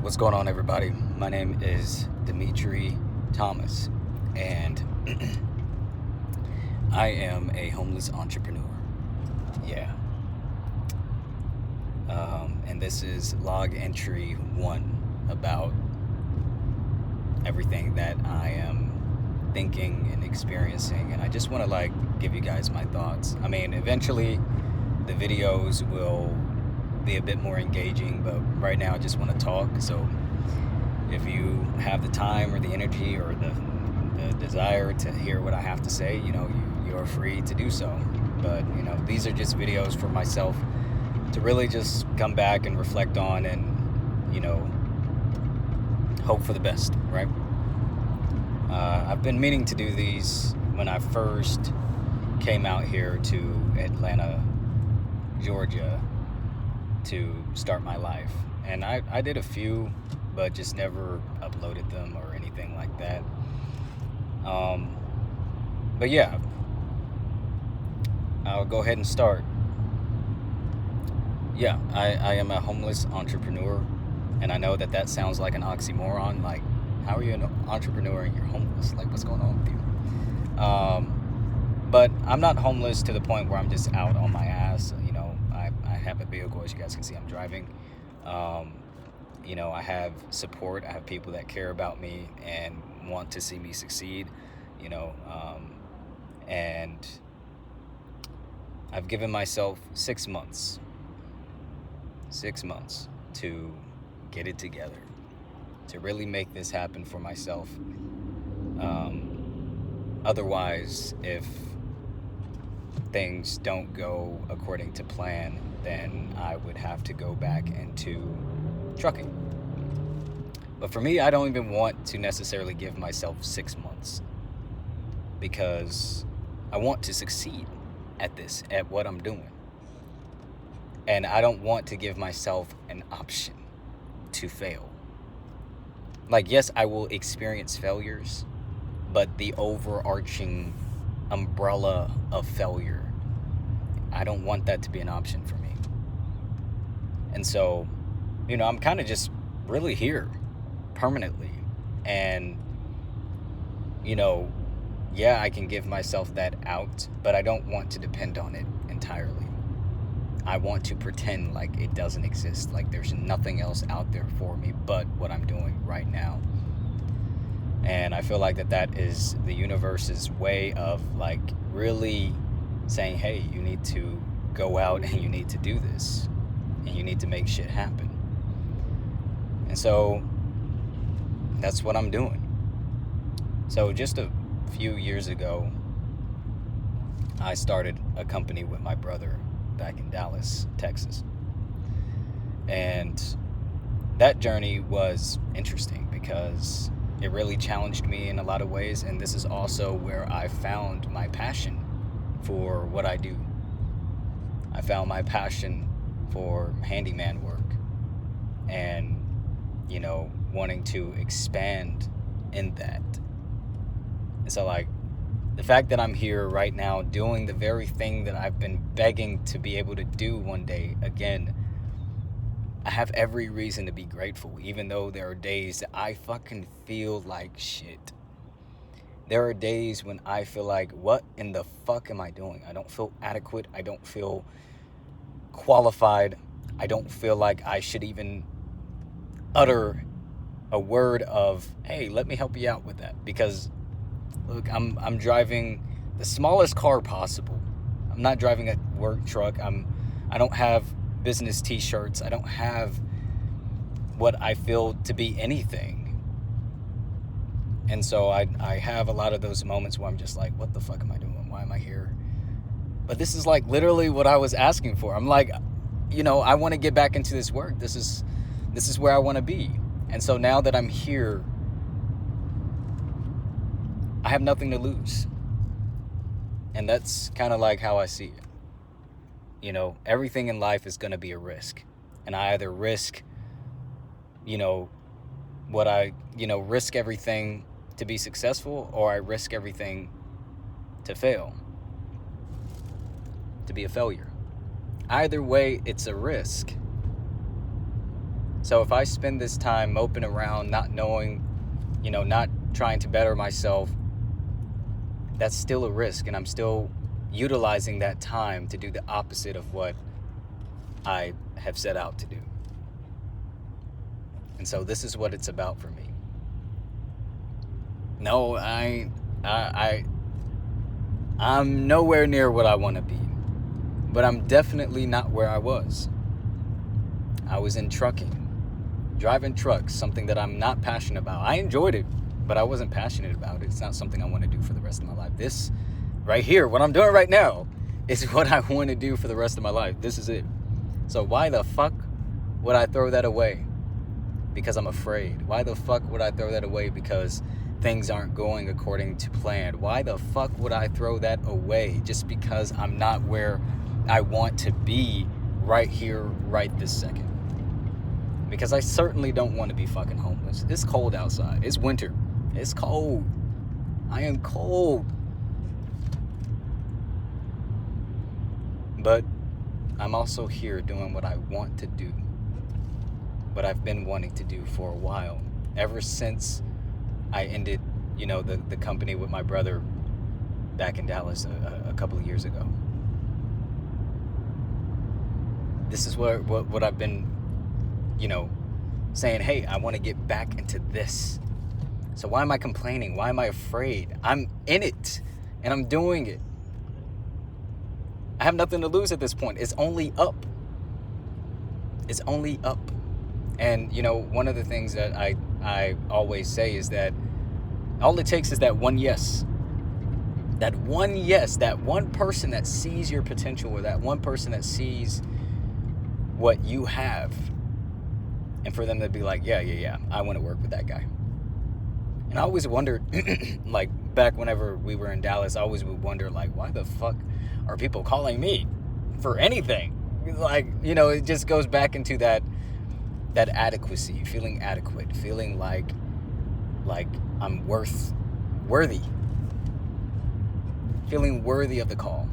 What's going on, everybody? My name is Dimitri Thomas, and I am a homeless entrepreneur. Yeah. And this is log entry 1 about everything that I am thinking and experiencing, and I just want to give you guys my thoughts. I mean, eventually the videos will be a bit more engaging, but right now I just want to talk. So if you have the time or the energy or the desire to hear what I have to say, you're free to do so. But these are just videos for myself to really just come back and reflect on, and hope for the best, right? I've been meaning to do these when I first came out here to Atlanta, Georgia, to start my life. And I did a few, but just never uploaded them or anything like that. But yeah, I'll go ahead and start. Yeah, I am a homeless entrepreneur, and I know that sounds like an oxymoron. Like, how are you an entrepreneur and you're homeless? Like, what's going on with you? But I'm not homeless to the point where I'm just out on my ass. I have a vehicle, as you guys can see, I'm driving. I have support. I have people that care about me and want to see me succeed, and I've given myself 6 months to get it together, to really make this happen for myself. Otherwise, if things don't go according to plan, then I would have to go back into trucking. But for me, I don't even want to necessarily give myself 6 months, because I want to succeed at what I'm doing. And I don't want to give myself an option to fail. Yes, I will experience failures, but the overarching umbrella of failure, I don't want that to be an option for me. And so, I'm kind of just really here permanently. And, yeah, I can give myself that out, but I don't want to depend on it entirely. I want to pretend like it doesn't exist, like there's nothing else out there for me but what I'm doing right now. And I feel like that is the universe's way of really saying, hey, you need to go out and you need to do this and you need to make shit happen. And so that's what I'm doing. So just a few years ago, I started a company with my brother back in Dallas, Texas. And that journey was interesting because it really challenged me in a lot of ways. And this is also where I found my passion for what I do. I found my passion for handyman work and, wanting to expand in that. And so the fact that I'm here right now doing the very thing that I've been begging to be able to do one day again, I have every reason to be grateful, even though there are days that I fucking feel like shit. There are days when I feel like, what in the fuck am I doing? I don't feel adequate. I don't feel qualified. I don't feel like I should even utter a word of, hey, let me help you out with that. Because look, I'm driving the smallest car possible. I'm not driving a work truck. I don't have business t-shirts. I don't have what I feel to be anything. And so I have a lot of those moments where I'm just like, what the fuck am I doing? Why am I here? But this is literally what I was asking for. I'm like, I want to get back into this work. This is where I want to be. And so now that I'm here, I have nothing to lose. And that's kind of how I see it. Everything in life is going to be a risk. And I either risk, risk everything to be successful, or I risk everything to fail, to be a failure. Either way, it's a risk. So if I spend this time moping around, not knowing, not trying to better myself, that's still a risk, and I'm still utilizing that time to do the opposite of what I have set out to do. And so this is what it's about for me. No, I'm nowhere near what I want to be, but I'm definitely not where I was. I was in trucking, driving trucks, something that I'm not passionate about. I enjoyed it, but I wasn't passionate about it. It's not something I want to do for the rest of my life. This right here, what I'm doing right now, is what I want to do for the rest of my life. This is it. So why the fuck would I throw that away? Because I'm afraid. Why the fuck would I throw that away because things aren't going according to plan? Why the fuck would I throw that away just because I'm not where I want to be right here, right this second? Because I certainly don't want to be fucking homeless. It's cold outside. It's winter. It's cold. I am cold. But I'm also here doing what I want to do. What I've been wanting to do for a while. Ever since I ended, the company with my brother back in Dallas a couple of years ago. This is what I've been, saying, hey, I want to get back into this. So why am I complaining? Why am I afraid? I'm in it, and I'm doing it. I have nothing to lose at this point. It's only up. It's only up. And, one of the things that I always say is that all it takes is that one yes. That one yes, that one person that sees your potential, or that one person that sees what you have, and for them to be like, yeah, I want to work with that guy. And I always wondered, like back whenever we were in Dallas, I always would wonder, like, why the fuck are people calling me for anything? Like, it just goes back into that adequacy, feeling adequate, feeling like I'm worthy, feeling worthy of the call,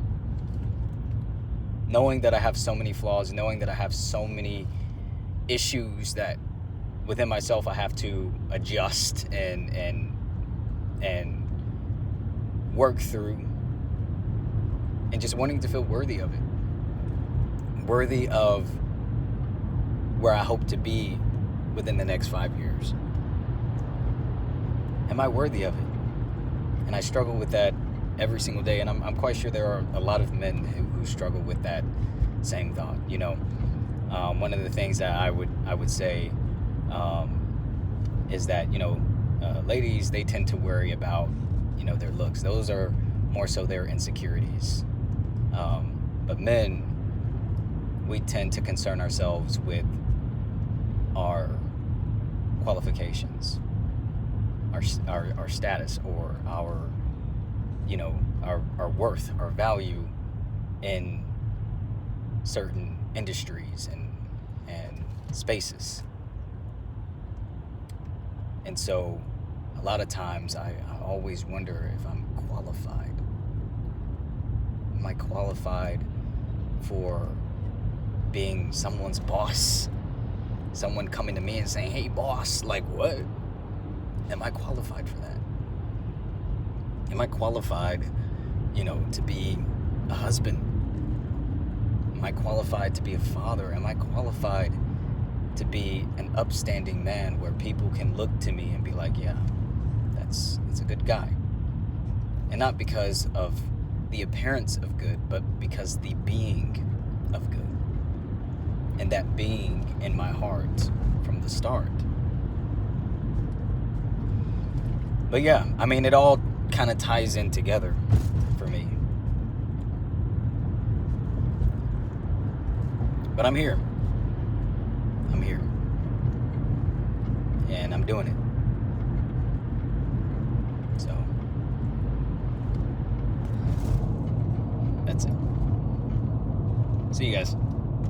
knowing that I have so many flaws, knowing that I have so many issues that within myself I have to adjust and work through, and just wanting to feel worthy of it, worthy of where I hope to be within the next 5 years. Am I worthy of it? And I struggle with that every single day, and I'm quite sure there are a lot of men who struggle with that same thought. One of the things that I would say is that ladies, they tend to worry about their looks. Those are more so their insecurities. But men, we tend to concern ourselves with our qualifications, our status, or our worth, our value in certain industries and spaces. And so a lot of times I always wonder if I'm qualified. Am I qualified for being someone's boss? Someone coming to me and saying, hey boss, like what? Am I qualified for that? Am I qualified, to be a husband? Am I qualified to be a father? Am I qualified to be an upstanding man where people can look to me and be like, yeah, that's a good guy? And not because of the appearance of good, but because the being of good. And that being in my heart from the start. But yeah, it all kind of ties in together for me. But I'm here. And I'm doing it. So that's it. See you guys.